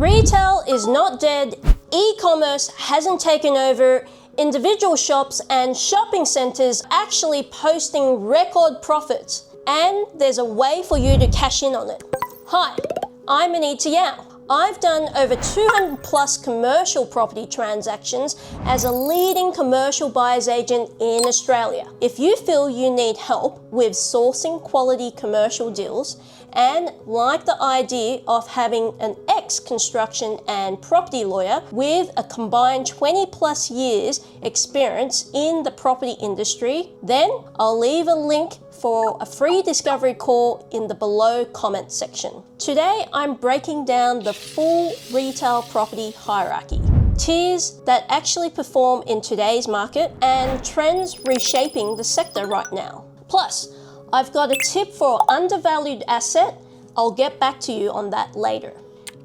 Retail is not dead, e-commerce hasn't taken over, individual shops and shopping centers actually posting record profits, and there's a way for you to cash in on it. Hi, I'm Anita Yao. I've done over 200 plus commercial property transactions as a leading commercial buyer's agent in Australia. If you feel you need help with sourcing quality commercial deals and like the idea of having an ex-construction and property lawyer with a combined 20 plus years experience in the property industry, then I'll leave a link for a free discovery call in the below comment section. Today, I'm breaking down the full retail property hierarchy, tiers that actually perform in today's market and trends reshaping the sector right now. Plus, I've got a tip for undervalued asset. I'll get back to you on that later.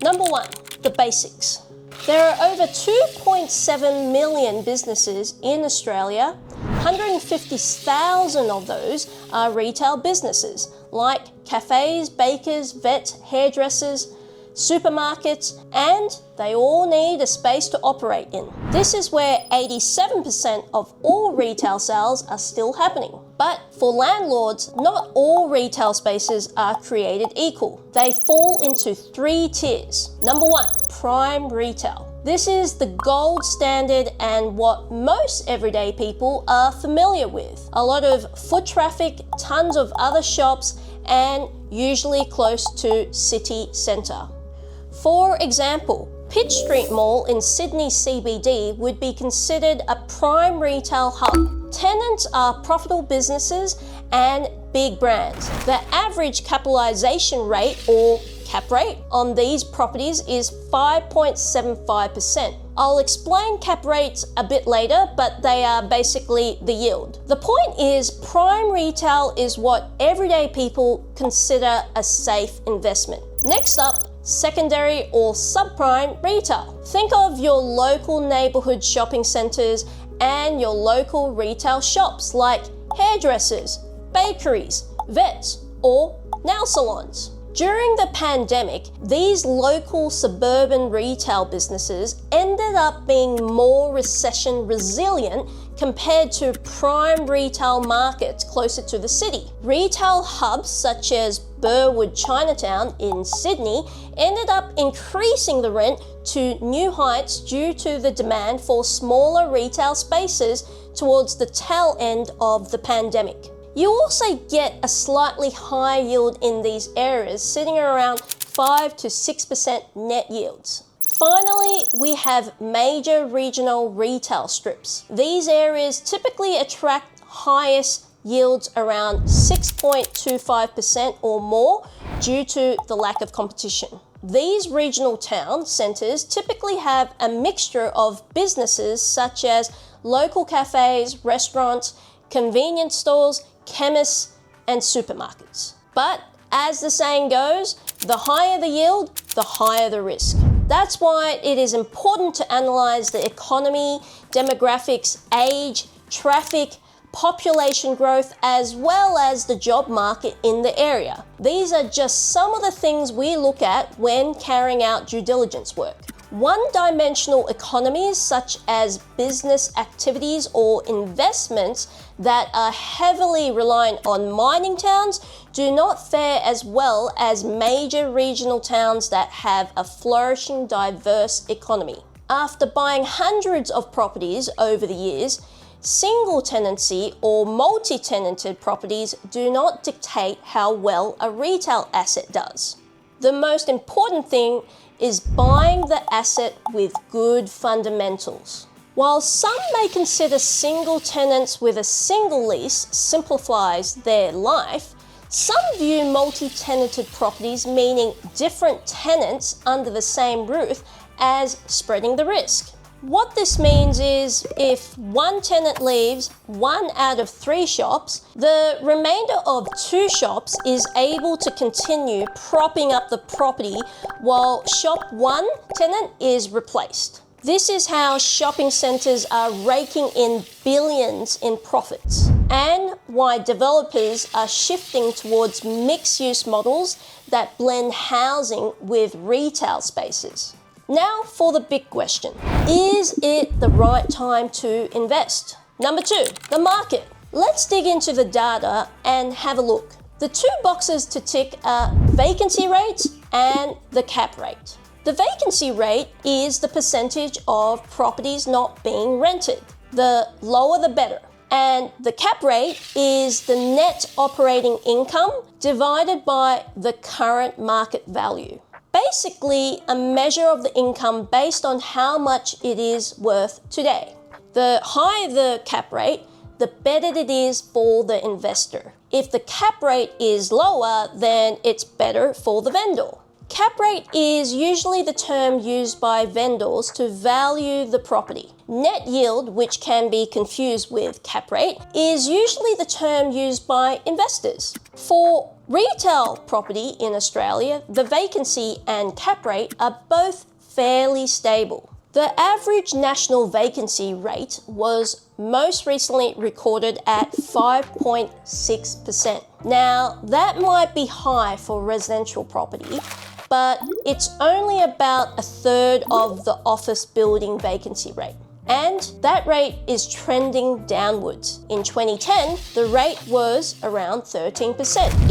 Number one, the basics. There are over 2.7 million businesses in Australia. 150,000 of those are retail businesses like cafes, bakers, vets, hairdressers, supermarkets, and they all need a space to operate in. This is where 87% of all retail sales are still happening. But for landlords, not all retail spaces are created equal. They fall into three tiers. Number one, prime retail. This is the gold standard and what most everyday people are familiar with. A lot of foot traffic, tons of other shops, and usually close to city centre. For example, Pitt Street Mall in Sydney CBD would be considered a prime retail hub. Tenants are profitable businesses and big brands. The average capitalisation rate, or cap rate, on these properties is 5.75%. I'll explain cap rates a bit later, but they are basically the yield. The point is, prime retail is what everyday people consider a safe investment. Next up, secondary or subprime retail. Think of your local neighborhood shopping centers and your local retail shops like hairdressers, bakeries, vets, or nail salons. During the pandemic, these local suburban retail businesses ended up being more recession resilient compared to prime retail markets closer to the city. Retail hubs such as Burwood Chinatown in Sydney ended up increasing the rent to new heights due to the demand for smaller retail spaces towards the tail end of the pandemic. You also get a slightly higher yield in these areas, sitting around 5 to 6% net yields. Finally, we have major regional retail strips. These areas typically attract highest yields around 6.25% or more due to the lack of competition. These regional town centres typically have a mixture of businesses such as local cafes, restaurants, convenience stores, chemists, and supermarkets. But as the saying goes, the higher the yield, the higher the risk. That's why it is important to analyze the economy, demographics, age, traffic, population growth, as well as the job market in the area. These are just some of the things we look at when carrying out due diligence work. One-dimensional economies such as business activities or investments that are heavily reliant on mining towns do not fare as well as major regional towns that have a flourishing, diverse economy. After buying hundreds of properties over the years, single tenancy or multi-tenanted properties do not dictate how well a retail asset does. The most important thing is buying the asset with good fundamentals. While some may consider single tenants with a single lease simplifies their life, some view multi-tenanted properties, meaning different tenants under the same roof, as spreading the risk. What this means is if one tenant leaves 1 out of 3 shops, the remainder of 2 shops is able to continue propping up the property while shop 1 tenant is replaced. This is how shopping centres are raking in billions in profits, and why developers are shifting towards mixed-use models that blend housing with retail spaces. Now for the big question. Is it the right time to invest? Number 2, the market. Let's dig into the data and have a look. The 2 boxes to tick are vacancy rate and the cap rate. The vacancy rate is the percentage of properties not being rented. The lower the better. And the cap rate is the net operating income divided by the current market value. Basically, a measure of the income based on how much it is worth today. The higher the cap rate, the better it is for the investor. If the cap rate is lower, then it's better for the vendor. Cap rate is usually the term used by vendors to value the property. Net yield, which can be confused with cap rate, is usually the term used by investors. For retail property in Australia, the vacancy and cap rate are both fairly stable. The average national vacancy rate was most recently recorded at 5.6%. Now, that might be high for residential property, but it's only about a third of the office building vacancy rate. And that rate is trending downwards. In 2010, the rate was around 13%.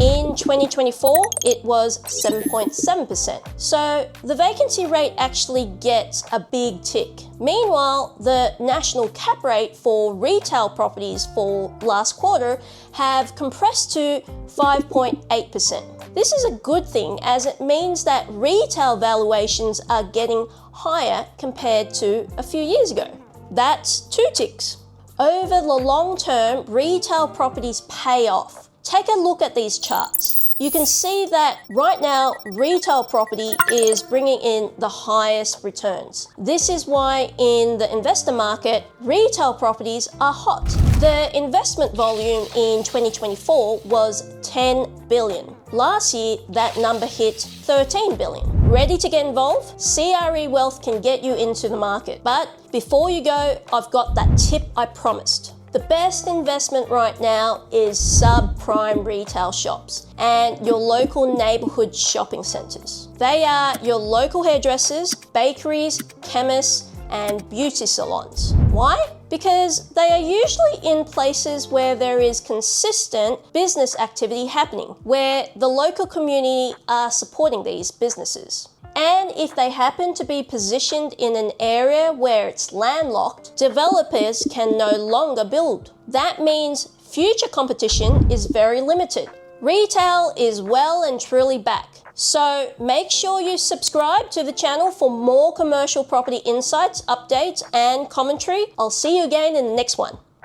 In 2024, it was 7.7%. So the vacancy rate actually gets a big tick. Meanwhile, the national cap rate for retail properties for last quarter have compressed to 5.8%. This is a good thing as it means that retail valuations are getting higher compared to a few years ago. That's 2 ticks. Over the long term, retail properties pay off. Take a look at these charts. You can see that right now, retail property is bringing in the highest returns. This is why in the investor market, retail properties are hot. The investment volume in 2024 was 10 billion. Last year, that number hit 13 billion. Ready to get involved? CRE Wealth can get you into the market. But before you go, I've got that tip I promised. The best investment right now is subprime retail shops and your local neighborhood shopping centers. They are your local hairdressers, bakeries, chemists, and beauty salons. Why? Because they are usually in places where there is consistent business activity happening, where the local community are supporting these businesses. And if they happen to be positioned in an area where it's landlocked, developers can no longer build. That means future competition is very limited. Retail is well and truly back. So make sure you subscribe to the channel for more commercial property insights, updates, and commentary. I'll see you again in the next one.